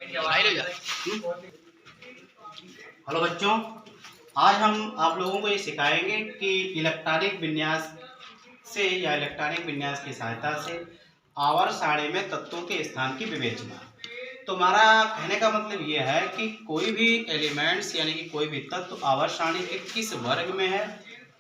Hello बच्चों, आज हम आप लोगों को ये सिखाएंगे कि इलेक्ट्रॉनिक विन्यास से या इलेक्ट्रॉनिक विन्यास की सहायता से आवर्त सारणी में तत्वों के स्थान की विवेचना। तो हमारा कहने का मतलब ये है कि कोई भी एलिमेंट्स यानी कि कोई भी तत्व आवर्त सारणी के किस वर्ग में है,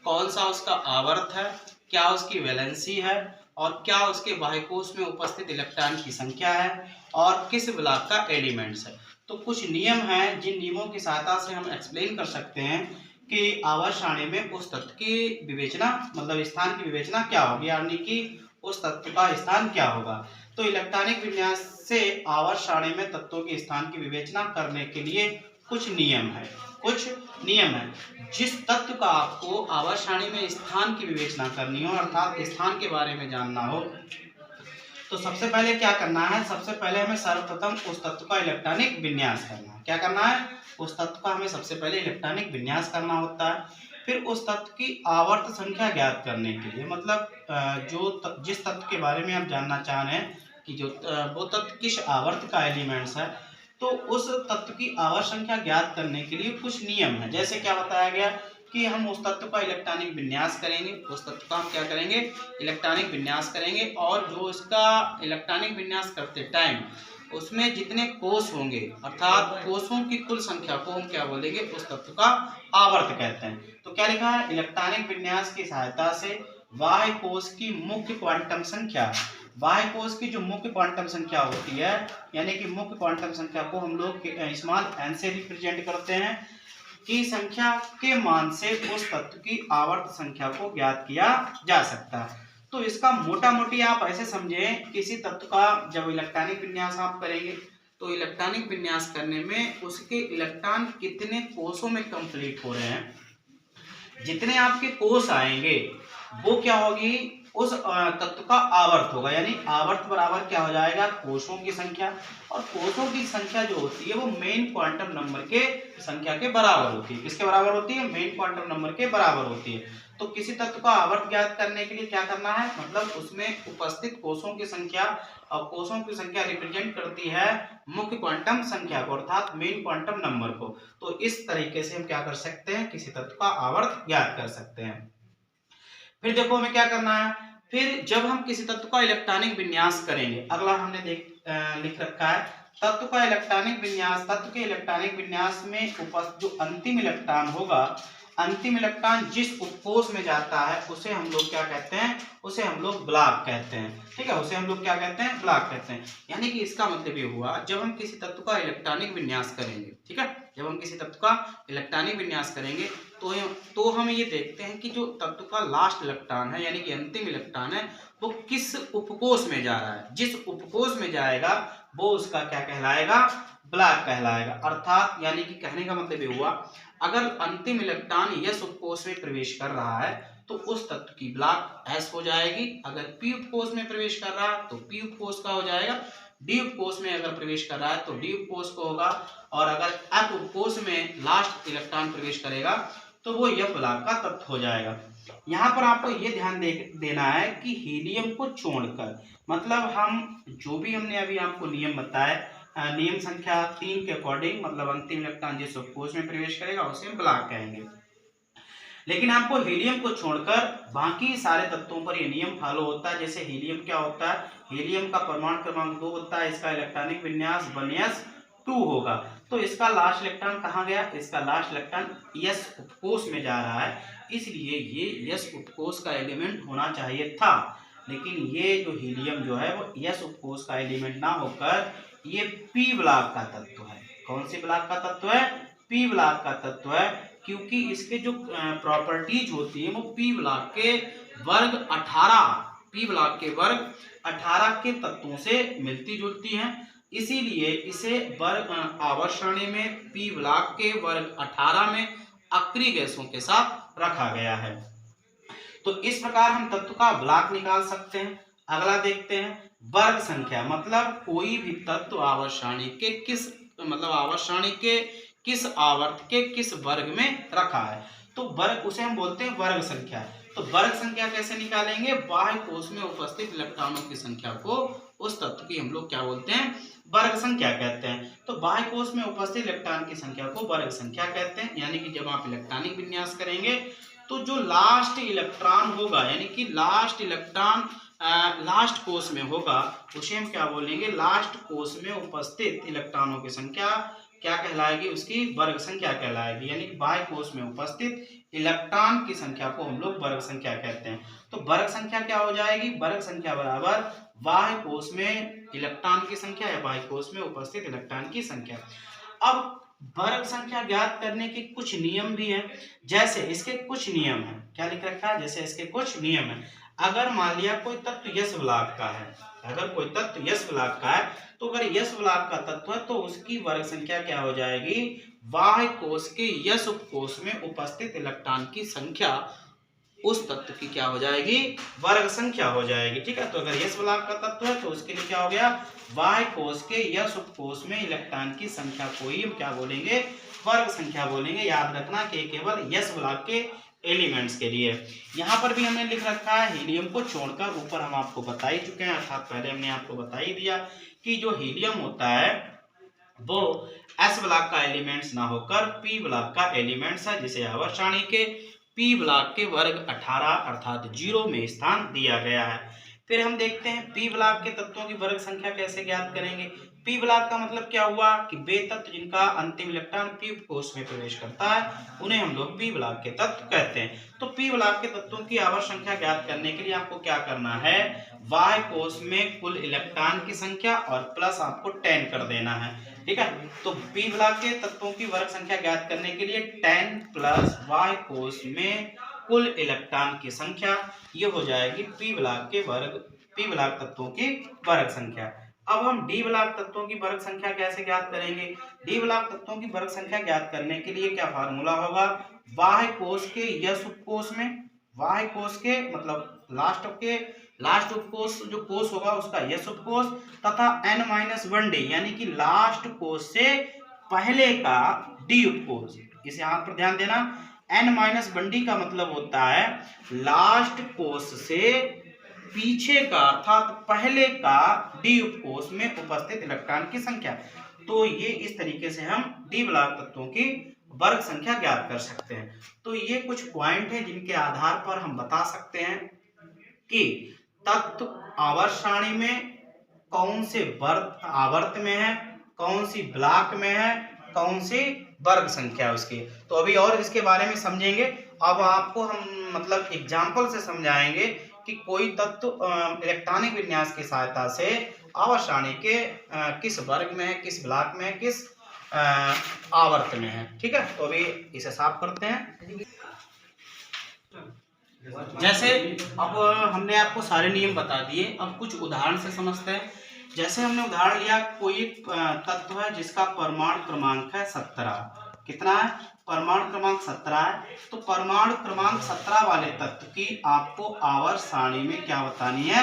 कौन सा उसका आवर्त है, क्या उसकी वैलेंसी है और क्या उसके बाह्यकोश में उपस्थित इलेक्ट्रॉन की संख्या है और किस ब्लॉक का एलिमेंट्स है। तो कुछ नियम हैं जिन नियमों की सहायता से हम एक्सप्लेन कर सकते हैं कि आवर्त सारणी में उस तत्व की विवेचना मतलब स्थान की विवेचना क्या होगी, यानी कि उस तत्व का स्थान क्या होगा। तो इलेक्ट्रॉनिक विन्यास से आवर्त सारणी में तत्वों के स्थान की विवेचना करने के लिए कुछ नियम है। जिस तत्व का आपको आवर्त सारणी में स्थान की विवेचना करनी हो, अर्थात स्थान के बारे में जानना हो, तो सबसे पहले क्या करना है, सबसे पहले हमें सर्वप्रथम उस तत्व का इलेक्ट्रॉनिक विन्यास करना है। क्या करना है, उस तत्व का हमें सबसे पहले इलेक्ट्रॉनिक विन्यास करना होता है। फिर उस तत्व की आवर्त संख्या ज्ञात करने के लिए, मतलब जिस तत्व के बारे में आप जानना चाह रहे हैं कि वो तत्व किस आवर्त का एलिमेंट्स है, तो उस तत्व की आवर्त संख्या ज्ञात करने के लिए कुछ नियम है। जैसे क्या बताया गया कि हम उस तत्व का इलेक्ट्रॉनिक विन्यास करेंगे, उस तत्व का हम क्या करेंगे, इलेक्ट्रॉनिक विन्यास करेंगे, और जो इसका इलेक्ट्रॉनिक विन्यास करते टाइम उसमें जितने कोष होंगे, अर्थात कोषों की कुल संख्या को हम क्या बोलेंगे, उस तत्व का आवर्त कहते हैं। तो क्या लिखा है, इलेक्ट्रॉनिक विन्यास की सहायता से बाह्य कोष की मुख्य क्वांटम संख्या, बाह्य कोष की जो मुख्य क्वांटम संख्या होती है, यानी कि मुख्य क्वांटम संख्या को हम लोग स्मॉल n से रिप्रेजेंट करते हैं, की संख्या के मान से उस तत्व की आवर्त संख्या को ज्ञात किया जा सकता है। तो इसका मोटा मोटी आप ऐसे समझें, किसी तत्व का जब इलेक्ट्रॉनिक विन्यास आप करेंगे तो इलेक्ट्रॉनिक विन्यास करने में उसके इलेक्ट्रॉन कितने कोषों में कंप्लीट हो रहे हैं, जितने आपके कोष आएंगे वो क्या होगी, उस तत्व का आवर्त होगा। यानी आवर्त बराबर क्या हो जाएगा, कोषों की संख्या, और कोषों की संख्या जो होती है वो मेन क्वांटम नंबर के संख्या के बराबर होती है। किसके बराबर होती है, मेन क्वांटम नंबर के बराबर होती है। तो किसी तत्व का आवर्त ज्ञात करने के लिए क्या करना है, मतलब उसमें उपस्थित कोषों की संख्या, और कोषों की संख्या रिप्रेजेंट करती है मुख्य क्वांटम संख्या को, अर्थात मेन क्वांटम नंबर को। तो इस तरीके से हम क्या कर सकते हैं, किसी तत्व का आवर्त ज्ञात कर सकते हैं। फिर देखो हमें क्या करना है, फिर जब हम किसी तत्व का इलेक्ट्रॉनिक विन्यास करेंगे, अगला हमने लिख रखा है तत्व का इलेक्ट्रॉनिक विन्यास। तत्व के इलेक्ट्रॉनिक विन्यास में उपस्थित जो अंतिम इलेक्ट्रॉन होगा, अंतिम इलेक्ट्रॉन जिस उपकोष में जाता है उसे हम लोग क्या कहते हैं, उसे हम लोग ब्लॉक कहते हैं। ठीक है, उसे हम लोग क्या कहते हैं, ब्लॉक कहते हैं। यानी कि इसका मतलब ये हुआ, जब हम किसी तत्व का इलेक्ट्रॉनिक विन्यास करेंगे, ठीक है, जब हम किसी तत्व का इलेक्ट्रॉनिक विन्यास करेंगे तो हम ये देखते हैं कि जो तत्व का लास्ट इलेक्ट्रॉन है, यानी कि अंतिम इलेक्ट्रॉन है, वो किस उपकोष में जा रहा है। जिस उपकोष में जाएगा वो उसका क्या कहलाएगा, ब्लॉक कहलाएगा। अर्थात यानी कि कहने का मतलब ये हुआ, अगर अंतिम इलेक्ट्रॉन यस उपकोष में प्रवेश कर रहा है तो उस तत्व की ब्लॉक एस हो जाएगी। अगर पी उपकोष में प्रवेश कर रहा है तो पी उपकोष का हो जाएगा। डी उपकोष में अगर प्रवेश कर रहा है तो डी उपकोष को होगा, और अगर एफ उपकोष में लास्ट इलेक्ट्रॉन प्रवेश करेगा तो वो एफ ब्लॉक का तत्व हो जाएगा। यहाँ पर आपको ये ध्यान देना है कि हीलियम को छोड़कर, मतलब हम जो भी हमने अभी आपको नियम बताए, नियम संख्या 3 के अकॉर्डिंग, मतलब अंतिम इलेक्ट्रॉन जिस उपकोष में प्रवेश करेगा उसे हम ब्लॉक कहेंगे। लेकिन आपको हीलियम को छोड़कर बाकी सारे तत्वों पर ये नियम फॉलो होता है। जैसे हीलियम क्या होता है, हीलियम का परमाणु क्रमांक 2 होता है, इसका इलेक्ट्रॉनिक विन्यास 1s2 होगा। तो इसका लास्ट इलेक्ट्रॉन कहाँ गया, इसका लास्ट इलेक्ट्रॉन यस उपकोष में जा रहा है, इसलिए ये यस उपकोष का एलिमेंट होना चाहिए था। लेकिन ये जो हीलियम जो है वो यस उपकोष का एलिमेंट ना होकर ये पी ब्लॉक का तत्व है। कौन सी ब्लॉक का तत्व है, पी ब्लॉक का तत्व है, क्योंकि इसके जो प्रॉपर्टीज होती है वो पी ब्लॉक के वर्ग 18, पी ब्लॉक के वर्ग 18 के तत्वों से मिलती जुलती हैं। इसीलिए इसे वर्ग आवर्त सारणी में पी ब्लॉक के वर्ग 18 में अक्रिय गैसों के साथ रखा गया है। तो इस प्रकार हम तत्व का ब्लॉक निकाल सकते हैं। अगला देखते हैं वर्ग संख्या, मतलब कोई भी तत्व आवर्त सारणी के किस, मतलब आवर्त सारणी के किस आवर्त के किस वर्ग में रखा है, तो वर्ग उसे हम बोलते हैं वर्ग संख्या। तो वर्ग संख्या कैसे निकालेंगे, बाह्य कोष में उपस्थित इलेक्ट्रॉनों की संख्या को उस तत्व की हम लोग क्या बोलते हैं, वर्ग संख्या कहते हैं। तो बाह्य कोश में उपस्थित इलेक्ट्रॉन की संख्या को वर्ग संख्या कहते हैं। यानी कि जब आप इलेक्ट्रॉनिक विन्यास करेंगे तो जो लास्ट इलेक्ट्रॉन होगा, यानी कि लास्ट इलेक्ट्रॉन लास्ट कोश में होगा, उसे हम क्या बोलेंगे, लास्ट कोश में उपस्थित इलेक्ट्रॉनों की संख्या क्या कहलाएगी, उसकी वर्ग संख्या कहलाएगी। यानी कि बाह्य कोश में उपस्थित इलेक्ट्रॉन की संख्या को हम लोग वर्ग संख्या कहते हैं। तो वर्ग संख्या क्या हो जाएगी, वर्ग संख्या बराबर बाह्य कोश में इलेक्ट्रॉन की संख्या या बाह्य कोश में उपस्थित इलेक्ट्रॉन की संख्या। अब वर्ग संख्या ज्ञात करने के कुछ नियम भी हैं। जैसे इसके कुछ नियम हैं, क्या लिख रखा है, जैसे इसके कुछ नियम हैं। अगर मान लिया कोई तत्व यस ब्लॉक का है, अगर कोई तत्व यस ब्लॉक का है, तो अगर यस ब्लॉक का तत्व है तो उसकी वर्ग संख्या क्या हो जाएगी, बाह्य कोश के यस उपकोश में उपस्थित इलेक्ट्रॉन की संख्या उस तत्व की क्या हो जाएगी, वर्ग संख्या हो जाएगी। ठीक है, तो अगर यस ब्लॉक का तत्व है तो उसके लिए क्या हो गया, बाह्य कोश के यस उपकोश में इलेक्ट्रॉन की संख्या को ही हम क्या बोलेंगे, वर्ग संख्या बोलेंगे। याद रखना कि केवल यस ब्लॉक के एलिमेंट्स के लिए। यहाँ पर भी हमने लिख रखा है हीलियम को छोड़कर, ऊपर हम आपको बता ही चुके हैं, अर्थात पहले हमने आपको बता ही दिया कि जो हीलियम होता है वो एस ब्लॉक का एलिमेंट्स ना होकर पी ब्लॉक का एलिमेंट्स है, जिसे आवर्त सारणी के पी ब्लॉक के वर्ग 18 अर्थात 0 में स्थान दिया गया है। फिर हम देखते हैं पी ब्लॉक के तत्वों की वर्ग संख्या कैसे ज्ञात करेंगे। पी ब्लॉक का मतलब क्या हुआ कि वे तत्व जिनका अंतिम इलेक्ट्रॉन पी कोश में प्रवेश करता है उन्हें हम लोग पी ब्लॉक के तत्व कहते हैं। तो पी ब्लॉक के तत्वों की आवर्त संख्या ज्ञात करने के लिए आपको क्या करना है, बाह्य कोश में कुल इलेक्ट्रॉन की संख्या और प्लस आपको 10 कर देना है। ठीक है, तो पी ब्लॉक के तत्वों की वर्ग संख्या ज्ञात करने के लिए 10 प्लस बाह्य कोश में कुल इलेक्ट्रॉन की संख्या, ये हो जाएगी पी ब्लॉक के वर्ग, पी ब्लॉक तत्वों की वर्ग संख्या। अब हम डी ब्लॉक तत्वों की वर्ग संख्या कैसे ज्ञात करेंगे। डी ब्लॉक तत्वों की वर्ग संख्या ज्ञात करने के लिए क्या फार्मूला होगा, बाह्य कोश के यस उपकोश में, बाह्य कोश के मतलब लास्ट उपकोश जो कोश होगा उसका यस उपकोश तथा n-1 डी यानी कि लास्ट कोश से पहले का डी उपकोश। इसे यहाँ पर ध्यान देना, n-1 डी का मतलब होता है लास्ट कोश से पीछे का अर्थात पहले का डी उपकोश में उपस्थित इलेक्ट्रॉन की संख्या। तो ये इस तरीके से हम डी ब्लॉक तत्वों की वर्ग संख्या ज्ञात कर सकते हैं। तो ये कुछ पॉइंट है जिनके आधार पर हम बता सकते हैं कि तत्व आवर्त सारणी में कौन से आवर्त में है, कौन सी ब्लॉक में है, कौन सी वर्ग संख्या है उसकी। तो अभी और इसके बारे में समझेंगे। अब आपको हम मतलब एग्जाम्पल से समझाएंगे कि कोई तत्व इलेक्ट्रॉनिक विन्यास की सहायता से आवर्त सारणी के किस वर्ग में है, किस ब्लॉक में है, किस आवर्त में है। ठीक है, तो अभी इसे साफ करते हैं। जैसे अब हमने आपको सारे नियम बता दिए, अब कुछ उदाहरण से समझते हैं। जैसे हमने उदाहरण लिया, कोई एक तत्व है जिसका परमाणु क्रमांक है 17। कितना है, परमाणु क्रमांक 17 है। तो परमाणु क्रमांक 17 वाले तत्व की आपको आवर्त सारणी में क्या बतानी है,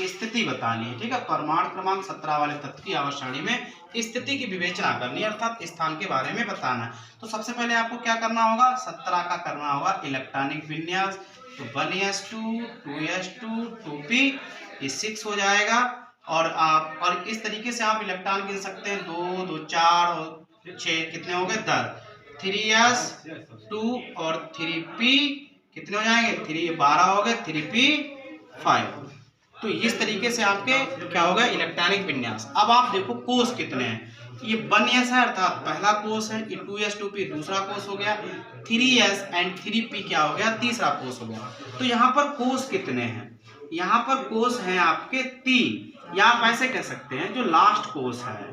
स्थिति बतानी है। ठीक है, परमाणु क्रमांक 17 वाले तत्व की आवर्त सारणी में स्थिति की विवेचना करनी है, अर्थात स्थान के बारे में बताना है। तो सबसे पहले आपको क्या करना होगा, 17 का करना होगा इलेक्ट्रॉनिक विन्यास। तो 1s2 2s2 2p, ये 6 हो जाएगा। और इस तरीके से आप इलेक्ट्रॉन गिन सकते हैं, 2 2 4 और 6 कितने हो गए, 10। 3s2 और 3p कितने हो जाएंगे, 3 12 हो गए, 3p 5। तो इस तरीके से आपके क्या होगा, इलेक्ट्रॉनिक विन्यास। अब आप देखो कोष कितने हैं, ये 1s है अर्थात पहला कोष है, ये 2s 2p दूसरा कोष हो गया, 3s एंड 3p क्या हो गया, तीसरा कोष हो गया। तो यहाँ पर कोष कितने हैं, यहाँ पर कोष हैं आपके 3, या आप ऐसे कह सकते हैं जो लास्ट कोष है,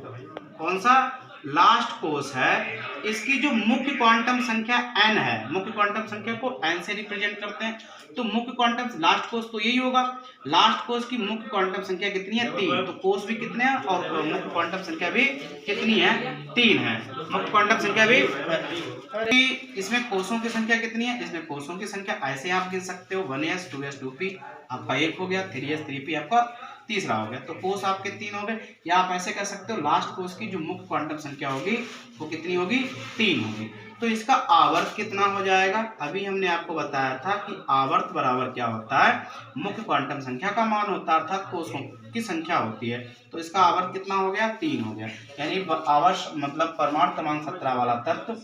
कौन सा लास्ट कोष है, इसकी जो मुख्य क्वांटम संख्या n है, मुख्य क्वांटम संख्या को n से रिप्रेजेंट करते हैं। तो मुख्य क्वांटम लास्ट कोष तो यही होगा, लास्ट कोष की मुख्य क्वांटम संख्या कितनी है, 3। तो कोष भी कितने हैं और मुख्य क्वांटम संख्या भी कितनी है, 3 है। मुख्य क्वांटम संख्या भी, इसमें कोषों की संख्या कितनी है, इसमें कोषों की संख्या ऐसे आप गिन सकते हो, 1s 2s 2p आपका 1 हो गया, 3s 3p आपका तीसरा हो गया। तो कोष आपके 3 हो गए। या आप ऐसे कह सकते हो लास्ट कोष की जो मुख्य क्वांटम संख्या होगी वो कितनी होगी, 3 होगी। तो इसका आवर्त कितना हो जाएगा, अभी हमने आपको बताया था कि आवर्त बराबर क्या होता है, मुख्य क्वांटम संख्या का मान होता है, अर्थात की संख्या होती है। तो इसका आवर्त कितना हो गया? 3 हो गया। यानी आवर्त मतलब परमाणु क्रमांक 17 वाला तत्व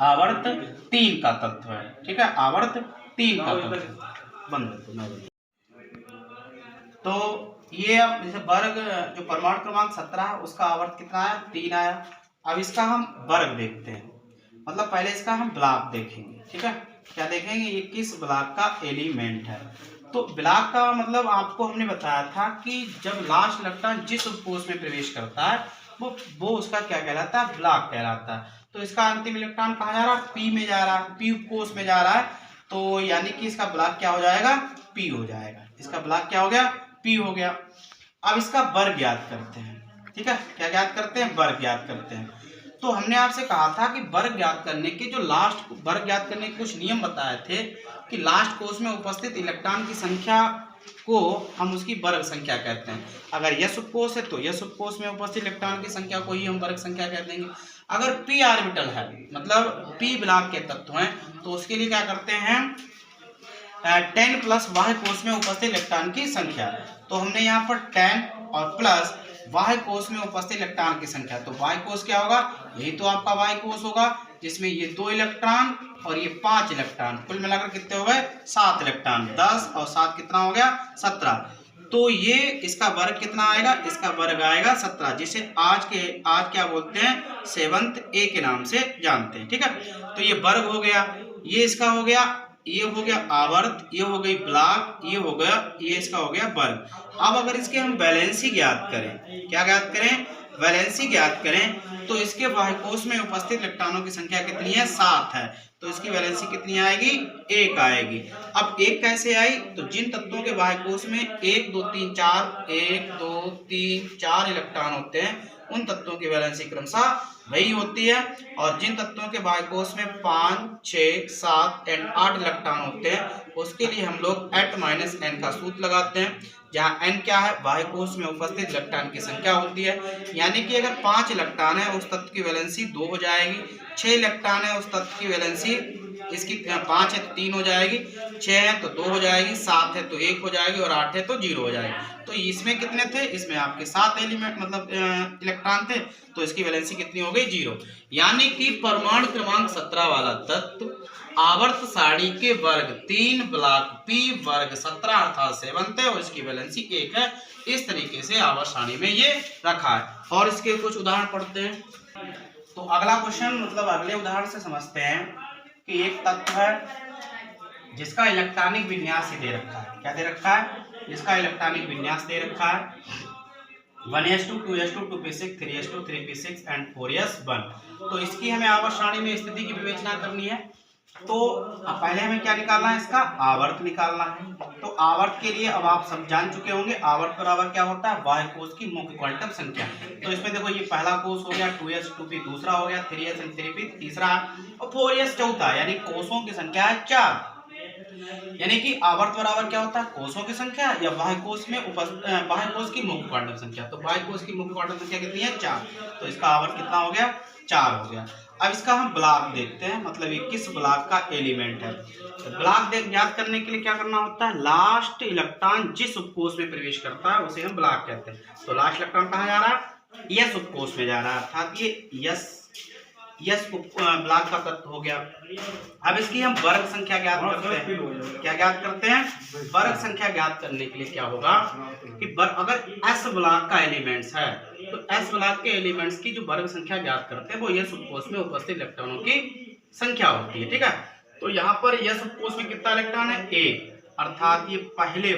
आवर्त 3 का तत्व है। ठीक है, आवर्त 3 का तत्व। बंद। तो ये अब जैसे वर्ग जो परमाणु क्रमांक 17 है उसका आवर्त कितना आया? 3 आया। अब इसका हम वर्ग देखते हैं, मतलब पहले इसका हम ब्लॉक देखेंगे। ठीक है, क्या देखेंगे? ये किस ब्लॉक का एलिमेंट है। तो ब्लॉक का मतलब आपको हमने बताया था कि जब लास्ट इलेक्ट्रॉन जिस उपकोष में प्रवेश करता है वो उसका क्या कहलाता है? ब्लॉक कहलाता है। तो इसका अंतिम इलेक्ट्रॉन कहाँ जा रहा है? पी में जा रहा है, पी उपकोष में जा रहा है। तो यानी कि इसका ब्लॉक क्या हो जाएगा? पी हो जाएगा। इसका ब्लॉक क्या हो गया? पी हो गया। अब इसका वर्ग ज्ञात करते हैं। ठीक है, क्या ज्ञात करते हैं? वर्ग ज्ञात करते हैं। तो हमने आपसे कहा था कि वर्ग ज्ञात करने के जो लास्ट वर्ग ज्ञात करने के कुछ नियम बताए थे कि लास्ट कोष में उपस्थित इलेक्ट्रॉन की संख्या को हम उसकी वर्ग संख्या कहते हैं। अगर यस उपकोष है तो यस उपकोष में उपस्थित इलेक्ट्रॉन की संख्या को ही हम वर्ग संख्या कह देंगे। अगर पी ऑर्बिटल है मतलब पी ब्लॉक के तत्व हैं तो उसके लिए क्या करते हैं? 10 प्लस वाह्य कोष में उपस्थित इलेक्ट्रॉन की संख्या। तो हमने यहाँ पर 10 और प्लस वाह्य कोष में उपस्थित इलेक्ट्रॉन की संख्या। तो वाह्य कोष क्या होगा? यही तो आपका वाह्य कोष होगा जिसमें ये 2 इलेक्ट्रॉन और ये 5 इलेक्ट्रॉन, कुल मिलाकर कितने हो गए? 7 इलेक्ट्रॉन। 10 और 7 कितना हो गया? 17। तो ये इसका वर्ग कितना आएगा? इसका वर्ग आएगा 17, जिसे आज क्या बोलते हैं? 7th A के नाम से जानते हैं। ठीक है, तो ये वर्ग हो गया, ये इसका हो गया, ये हो गया आवर्त, ये हो गई ब्लॉक, ये हो गया, ये इसका हो गया वर्ग। अब अगर इसके हम वैलेंसी ज्ञात करें, क्या ज्ञात करें? वैलेंसी ज्ञात करें तो इसके वाह्य कोष में उपस्थित इलेक्ट्रॉनों की संख्या कितनी है? 7 है। तो इसकी वैलेंसी कितनी आएगी? 1 आएगी। अब 1 कैसे आई? तो जिन तत्वों के वाह्य कोष में 1 2 3 4 इलेक्ट्रॉन होते हैं उन तत्वों की वैलेंसी क्रमशः वही होती है। और जिन तत्वों के वाह्य कोष में 5 6 7 एंड 8 इलेक्ट्रॉन होते हैं उसके लिए हम लोग n का सूत्र लगाते हैं, जहाँ n क्या है? वाह्य कोष में उपस्थित इलेक्ट्रॉन की संख्या होती है। यानी कि अगर 5 इलेक्ट्रॉन है उस तत्व की वैलेंसी 2 हो जाएगी, 6 इलेक्ट्रॉन है उस तत्व की वैलेंसी इसकी 5 है तो 3 हो जाएगी, 6 है तो 2 हो जाएगी, 7 है तो 1 हो जाएगी और 8 है तो 0 हो जाएगी। तो इसमें कितने थे? इसमें आपके 7 एलिमेंट मतलब इलेक्ट्रॉन थे, तो इसकी वैलेंसी कितनी हो गई? 0। यानी कि परमाणु क्रमांक 17 वाला तत्व आवर्त सारणी के वर्ग 3 ब्लॉक पी वर्ग 17 अर्थात 7 है और इसकी वैलेंसी 1 है। इस तरीके से आवर्त सारणी में ये रखा है। और इसके कुछ उदाहरण पढ़ते हैं। तो अगला क्वेश्चन मतलब अगले उदाहरण से समझते हैं कि एक तत्व है जिसका इलेक्ट्रॉनिक विन्यास दे रखा है। क्या दे रखा है? जिसका इलेक्ट्रॉनिक विन्यास दे रखा है 1s2 2s2 2p6 3s2 3p6 and 4s1। तो इसकी हमें आवर्त सारणी में स्थिति की विवेचना करनी है। तो पहले हमें क्या निकालना है? इसका आवर्त निकालना है। तो आवर्त के लिए अब आप सब जान चुके होंगे आवर्त बराबर क्या होता है? वाह्य कोष की मुख्य क्वांटम संख्या। तो इसमें देखो ये पहला कोष हो गया 2s 2p दूसरा हो गया 3s एंड 3p तीसरा और 4s चौथा। यानी कोषों की संख्या है 4। यानी कि आवर्त बराबर क्या होता है? कोषों की संख्या या वाह्य कोष में वाह्य कोष की मुख्य क्वांटम संख्या। तो वाह्य कोष की मुख्य क्वांटम संख्या कितनी है? 4। तो इसका आवर्त कितना हो गया? 4 हो गया। अब इसका हम ब्लॉक देखते हैं, मतलब ये किस ब्लॉक का एलिमेंट है। तो ब्लॉक ज्ञात करने के लिए क्या करना होता है? लास्ट इलेक्ट्रॉन जिस उपकोष में प्रवेश करता है उसे हम ब्लॉक कहते हैं। तो लास्ट इलेक्ट्रॉन कहाँ जा रहा है? यस उपकोष में जा रहा है, अर्थात ये यस ब्लॉक का तत्व हो गया। अब इसकी हम वर्ग संख्या ज्ञात करते हैं। क्या ज्ञात करते हैं? वर्ग संख्या ज्ञात करने के लिए क्या होगा कि अगर एस ब्लॉक का एलिमेंट्स है तो एस ब्लॉक के एलिमेंट्स की जो वर्ग संख्या ज्ञात करते हैं वो यस उपकोष में उपस्थित इलेक्ट्रॉनों की संख्या होती है। ठीक है, तो यहाँ पर यस उपकोष में कितना इलेक्ट्रॉन है? 1, अर्थात ये पहले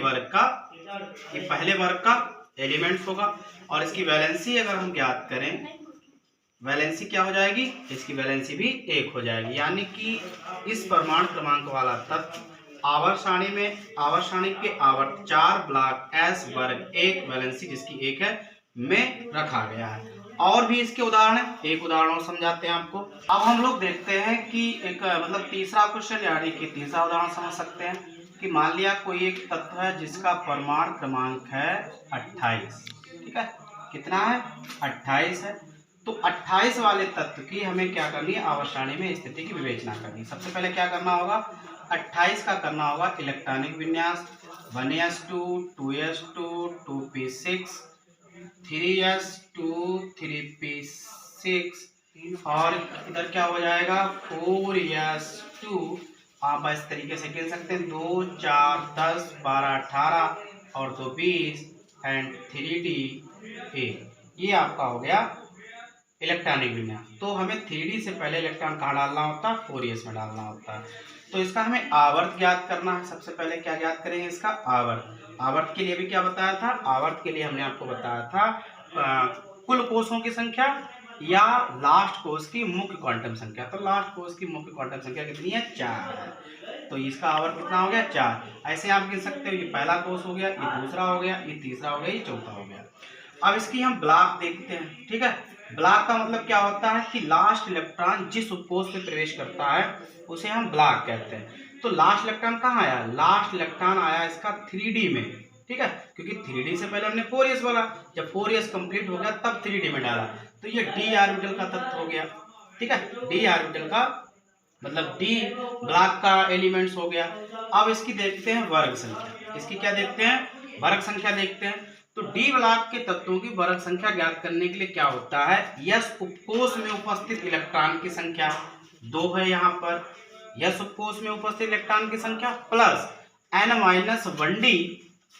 वर्ग का एलिमेंट्स होगा। और इसकी वैलेंसी अगर हम ज्ञात करें, वैलेंसी क्या हो जाएगी? इसकी वैलेंसी भी 1 हो जाएगी। यानी कि इस परमाणु क्रमांक वाला तत्व आवर्त सारणी के आवर्त 4 ब्लॉक s वर्ग 1 वैलेंसी जिसकी 1 है में रखा गया है। और भी इसके उदाहरण है, एक उदाहरण और समझाते हैं आपको। अब हम लोग देखते हैं कि एक मतलब तीसरा क्वेश्चन यानी कि तीसरा उदाहरण समझ सकते हैं कि मान लिया कोई एक तत्व है जिसका परमाणु क्रमांक है 28। ठीक है, कितना है? 28 है। तो 28 वाले तत्व की हमें क्या करनी है? आवर्त सारणी में स्थिति की विवेचना करनी है। सबसे पहले क्या करना होगा? 28 का करना होगा इलेक्ट्रॉनिक विन्यास। 1s2 2s2 2p6 3s2 3p6 और इधर क्या हो जाएगा 4s2। आप इस तरीके से कह सकते हैं 2 4 10 12 18 और 2 20 एंड 3d8। ये आपका हो गया इलेक्ट्रॉनिक विन्यास। तो हमें 3D से पहले इलेक्ट्रॉन कहाँ डालना होता है 4s में डालना होता है। तो इसका हमें आवर्त ज्ञात करना है। सबसे पहले क्या ज्ञात करेंगे इसका आवर्त। आवर्त के लिए भी क्या बताया था, आवर्त के लिए हमने आपको बताया था कुल कोषों की संख्या या लास्ट कोष की मुख्य क्वांटम संख्या। तो लास्ट कोष की मुख्य क्वांटम संख्या कितनी है 4 है। तो इसका आवर्त कितना हो गया 4। ऐसे आप गिन सकते हो, ये पहला कोष हो गया, ये दूसरा हो गया, ये तीसरा हो गया, ये चौथा हो गया। अब इसकी हम ब्लॉक देखते हैं। ठीक है, ब्लॉक का मतलब क्या होता है कि लास्ट इलेक्ट्रॉन जिस उपकोष में प्रवेश करता है उसे हम ब्लॉक कहते हैं। तो लास्ट इलेक्ट्रॉन कहाँ आया, लास्ट इलेक्ट्रॉन आया इसका 3D में। ठीक है, क्योंकि 3D से पहले हमने 4s बोला, जब 4s कंप्लीट हो गया तब 3D में डाला। तो ये d ऑर्बिटल का तत्व हो गया। ठीक है, d ऑर्बिटल का मतलब d ब्लॉक का एलिमेंट्स हो गया। अब इसकी देखते हैं वर्ग संख्या। इसकी क्या देखते हैं, वर्ग संख्या देखते हैं। तो डी ब्लॉक के तत्वों की वर्ग संख्या ज्ञात करने के लिए क्या होता है, यस उपकोष में उपस्थित इलेक्ट्रॉन की संख्या 2 है यहाँ पर, यस उपकोष में उपस्थित इलेक्ट्रॉन की संख्या प्लस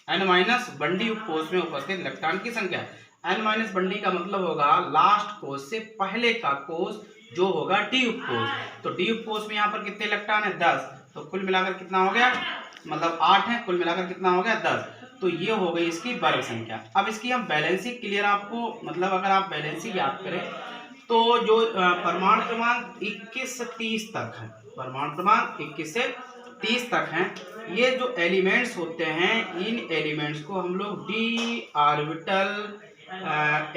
n-1d उपकोष में उपस्थित इलेक्ट्रॉन की संख्या। n-1d का मतलब होगा लास्ट कोष से पहले का कोष जो होगा डी उपकोष। तो डी उपकोष में यहाँ पर कितने इलेक्ट्रॉन है 10। तो कुल मिलाकर कितना हो गया, मतलब 8 है, कुल मिलाकर कितना हो गया 10। तो ये हो गई इसकी वर्ग संख्या। अब इसकी हम बैलेंसिंग क्लियर आपको, मतलब अगर आप बैलेंसिंग याद करें तो जो परमाणु क्रमांक 21 से 30 तक है, परमाणु क्रमांक 21 से 30 तक हैं, ये जो एलिमेंट्स होते हैं इन एलिमेंट्स को हम लोग डी ऑर्बिटल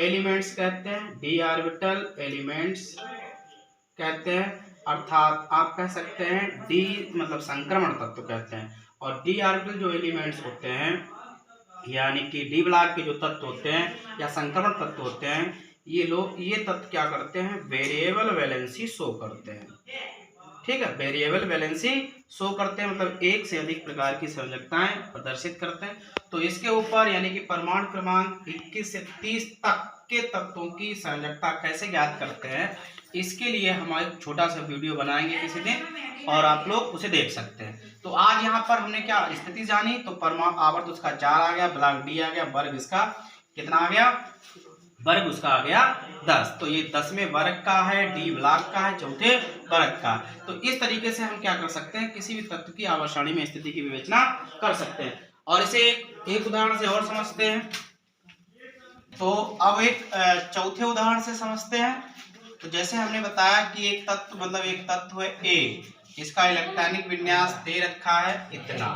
एलिमेंट्स कहते हैं, डी ऑर्बिटल एलिमेंट्स कहते हैं। अर्थात आप कह सकते हैं डी मतलब संक्रमण तत्व कहते हैं। और डी ऑर्बिटल जो एलिमेंट्स होते हैं यानी कि डी ब्लॉक के जो तत्व होते हैं या संक्रमण तत्व होते हैं, ये तत्व क्या करते हैं, वेरिएबल वैलेंसी शो करते हैं। ठीक है, वेरिएबल वैलेंसी शो करते हैं मतलब एक से अधिक प्रकार की संयोजकताएं प्रदर्शित करते हैं। तो इसके ऊपर यानी कि परमाणु क्रमांक 21 से 30 तक के तत्वों की संयोजकता कैसे ज्ञात करते हैं, इसके लिए हम एक छोटा सा वीडियो बनाएंगे किसी दिन और आप लोग उसे देख सकते हैं। तो आज यहाँ पर हमने क्या स्थिति जानी, तो परमाणु आवर्त उसका 4 आ गया, ब्लॉक डी आ गया, वर्ग इसका कितना आ गया, वर्ग उसका आ गया 10। तो ये 10वें वर्ग का है, डी ब्लॉक का है, चौथे वर्ग का। तो इस तरीके से हम क्या कर सकते हैं, किसी भी तत्व की आवर्त सारणी में स्थिति की विवेचना कर सकते हैं। और इसे एक उदाहरण से और समझते हैं। तो अब एक चौथे उदाहरण से समझते हैं। तो जैसे हमने बताया कि एक तत्व मतलब एक तत्व है ए, इसका इलेक्ट्रॉनिक विन्यास दे रखा है इतना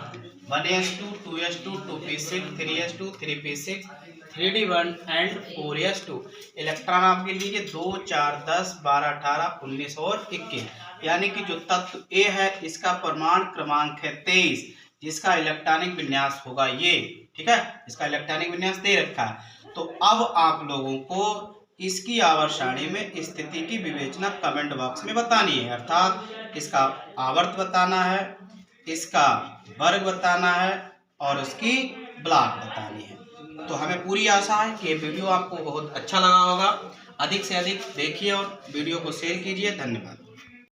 1s2 2s2 2p6 3s2 3p6 3d1 and 4s2। Electron आपके लीजिए 2 4 10 12 18 19 और 21। यानी कि जो तत्व ए है इसका परमाणु क्रमांक है 23, जिसका इलेक्ट्रॉनिक विन्यास होगा ये। ठीक है, इसका इलेक्ट्रॉनिक विन्यास दे रखा है। तो अब आप लोगों को इसकी आवर्त सारणी में स्थिति की विवेचना कमेंट बॉक्स में बतानी है। अर्थात इसका आवर्त बताना है, इसका वर्ग बताना है और उसकी ब्लॉक बतानी है। तो हमें पूरी आशा है कि ये वीडियो आपको बहुत अच्छा लगा होगा। अधिक से अधिक देखिए और वीडियो को शेयर कीजिए। धन्यवाद।